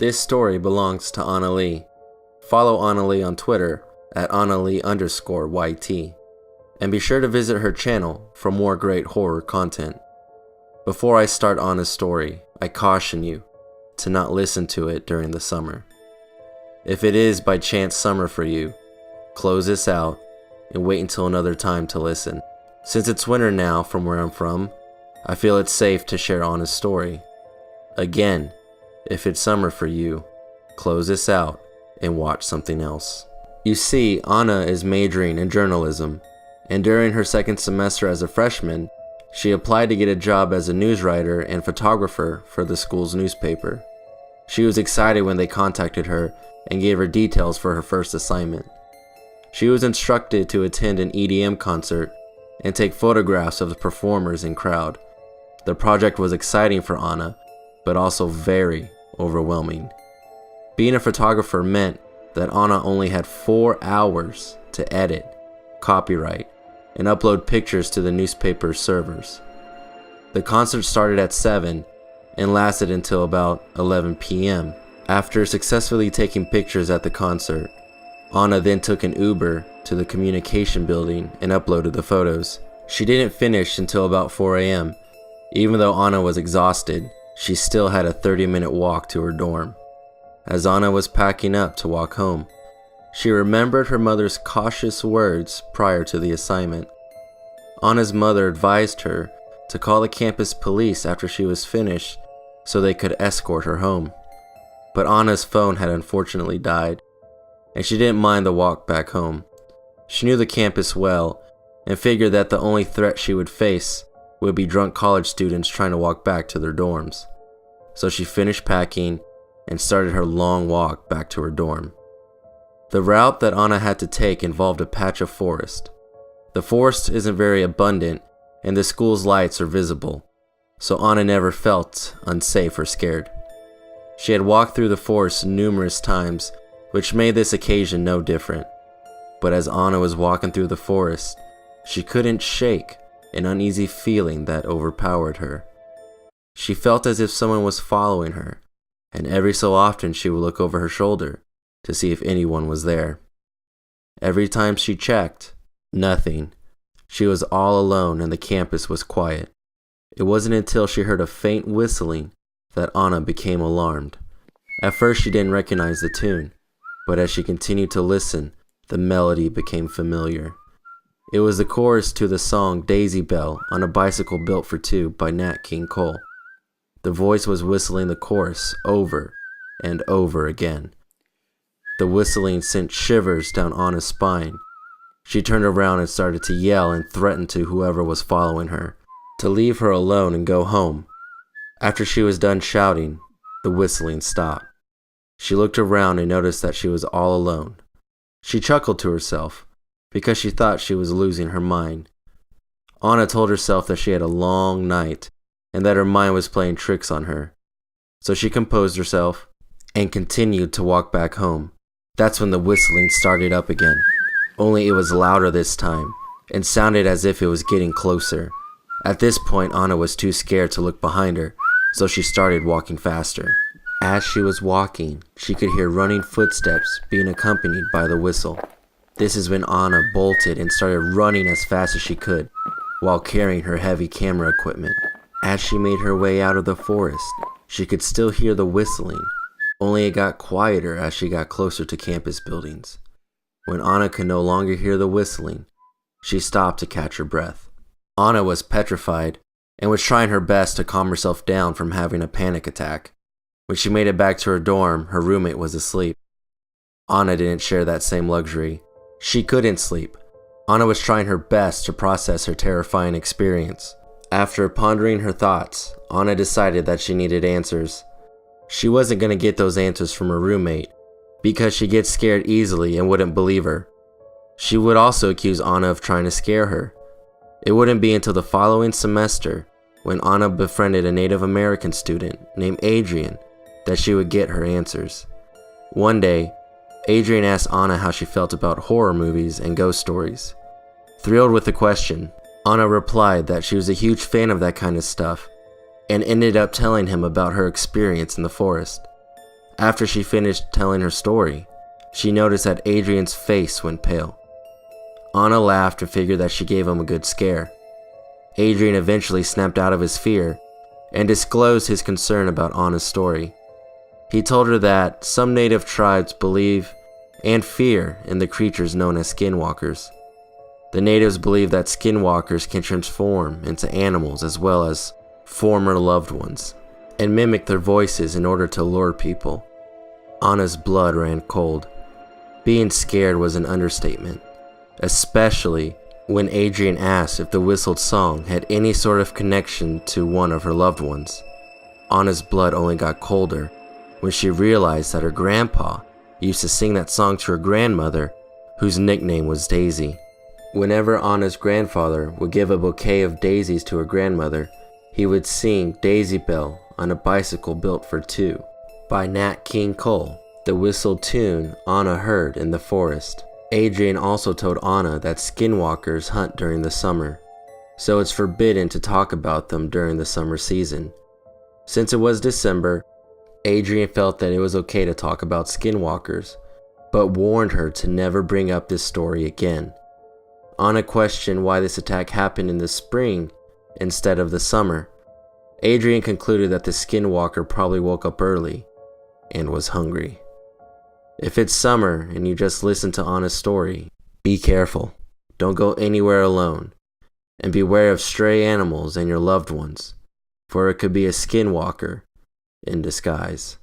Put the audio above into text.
This story belongs to Anna Lee. Follow Anna Lee on Twitter at AnnaLee_YT. And be sure to visit her channel for more great horror content. Before I start Anna's story, I caution you to not listen to it during the summer. If it is by chance summer for you, close this out and wait until another time to listen. Since it's winter now from where I'm from, I feel it's safe to share Anna's story. Again, if it's summer for you, close this out and watch something else. You see, Anna is majoring in journalism, and during her second semester as a freshman, she applied to get a job as a news writer and photographer for the school's newspaper. She was excited when they contacted her and gave her details for her first assignment. She was instructed to attend an EDM concert and take photographs of the performers and crowd. The project was exciting for Anna, but also very overwhelming. Being a photographer meant that Anna only had 4 hours to edit, copyright, and upload pictures to the newspaper's servers. The concert started at 7 and lasted until about 11 p.m. After successfully taking pictures at the concert, Anna then took an Uber to the communication building and uploaded the photos. She didn't finish until about 4 a.m. Even though Anna was exhausted, she still had a 30-minute walk to her dorm. As Anna was packing up to walk home, she remembered her mother's cautious words prior to the assignment. Anna's mother advised her to call the campus police after she was finished so they could escort her home. But Anna's phone had unfortunately died, and she didn't mind the walk back home. She knew the campus well and figured that the only threat she would face would be drunk college students trying to walk back to their dorms. So she finished packing and started her long walk back to her dorm. The route that Anna had to take involved a patch of forest. The forest isn't very abundant and the school's lights are visible, so Anna never felt unsafe or scared. She had walked through the forest numerous times, which made this occasion no different. But as Anna was walking through the forest, she couldn't shake an uneasy feeling that overpowered her. She felt as if someone was following her, and every so often she would look over her shoulder to see if anyone was there. Every time she checked, nothing. She was all alone and the campus was quiet. It wasn't until she heard a faint whistling that Anna became alarmed. At first she didn't recognize the tune, but as she continued to listen, the melody became familiar. It was the chorus to the song Daisy Bell on a Bicycle Built for Two by Nat King Cole. The voice was whistling the chorus over and over again. The whistling sent shivers down Anna's spine. She turned around and started to yell and threaten to whoever was following her to leave her alone and go home. After she was done shouting, the whistling stopped. She looked around and noticed that she was all alone. She chuckled to herself because she thought she was losing her mind. Anna told herself that she had a long night and that her mind was playing tricks on her. So she composed herself and continued to walk back home. That's when the whistling started up again, only it was louder this time and sounded as if it was getting closer. At this point, Anna was too scared to look behind her, so she started walking faster. As she was walking, she could hear running footsteps being accompanied by the whistle. This is when Anna bolted and started running as fast as she could, while carrying her heavy camera equipment. As she made her way out of the forest, she could still hear the whistling, only it got quieter as she got closer to campus buildings. When Anna could no longer hear the whistling, she stopped to catch her breath. Anna was petrified and was trying her best to calm herself down from having a panic attack. When she made it back to her dorm, her roommate was asleep. Anna didn't share that same luxury. She couldn't sleep. Anna was trying her best to process her terrifying experience. After pondering her thoughts, Anna decided that she needed answers. She wasn't going to get those answers from her roommate because she gets scared easily and wouldn't believe her. She would also accuse Anna of trying to scare her. It wouldn't be until the following semester, when Anna befriended a Native American student named Adrian, that she would get her answers. One day, Adrian asked Anna how she felt about horror movies and ghost stories. Thrilled with the question, Anna replied that she was a huge fan of that kind of stuff and ended up telling him about her experience in the forest. After she finished telling her story, she noticed that Adrian's face went pale. Anna laughed and figured that she gave him a good scare. Adrian eventually snapped out of his fear and disclosed his concern about Anna's story. He told her that some native tribes believe and fear in the creatures known as Skinwalkers. The natives believe that Skinwalkers can transform into animals as well as former loved ones and mimic their voices in order to lure people. Anna's blood ran cold. Being scared was an understatement, especially when Adrian asked if the whistled song had any sort of connection to one of her loved ones. Anna's blood only got colder when she realized that her grandpa used to sing that song to her grandmother, whose nickname was Daisy. Whenever Anna's grandfather would give a bouquet of daisies to her grandmother, he would sing Daisy Bell on a Bicycle Built for Two by Nat King Cole, the whistled tune Anna heard in the forest. Adrian also told Anna that Skinwalkers hunt during the summer, so it's forbidden to talk about them during the summer season. Since it was December, Adrian felt that it was okay to talk about Skinwalkers, but warned her to never bring up this story again. Anna questioned why this attack happened in the spring instead of the summer. Adrian concluded that the Skinwalker probably woke up early and was hungry. If it's summer and you just listen to Anna's story, be careful. Don't go anywhere alone. And beware of stray animals and your loved ones, for it could be a Skinwalker in disguise.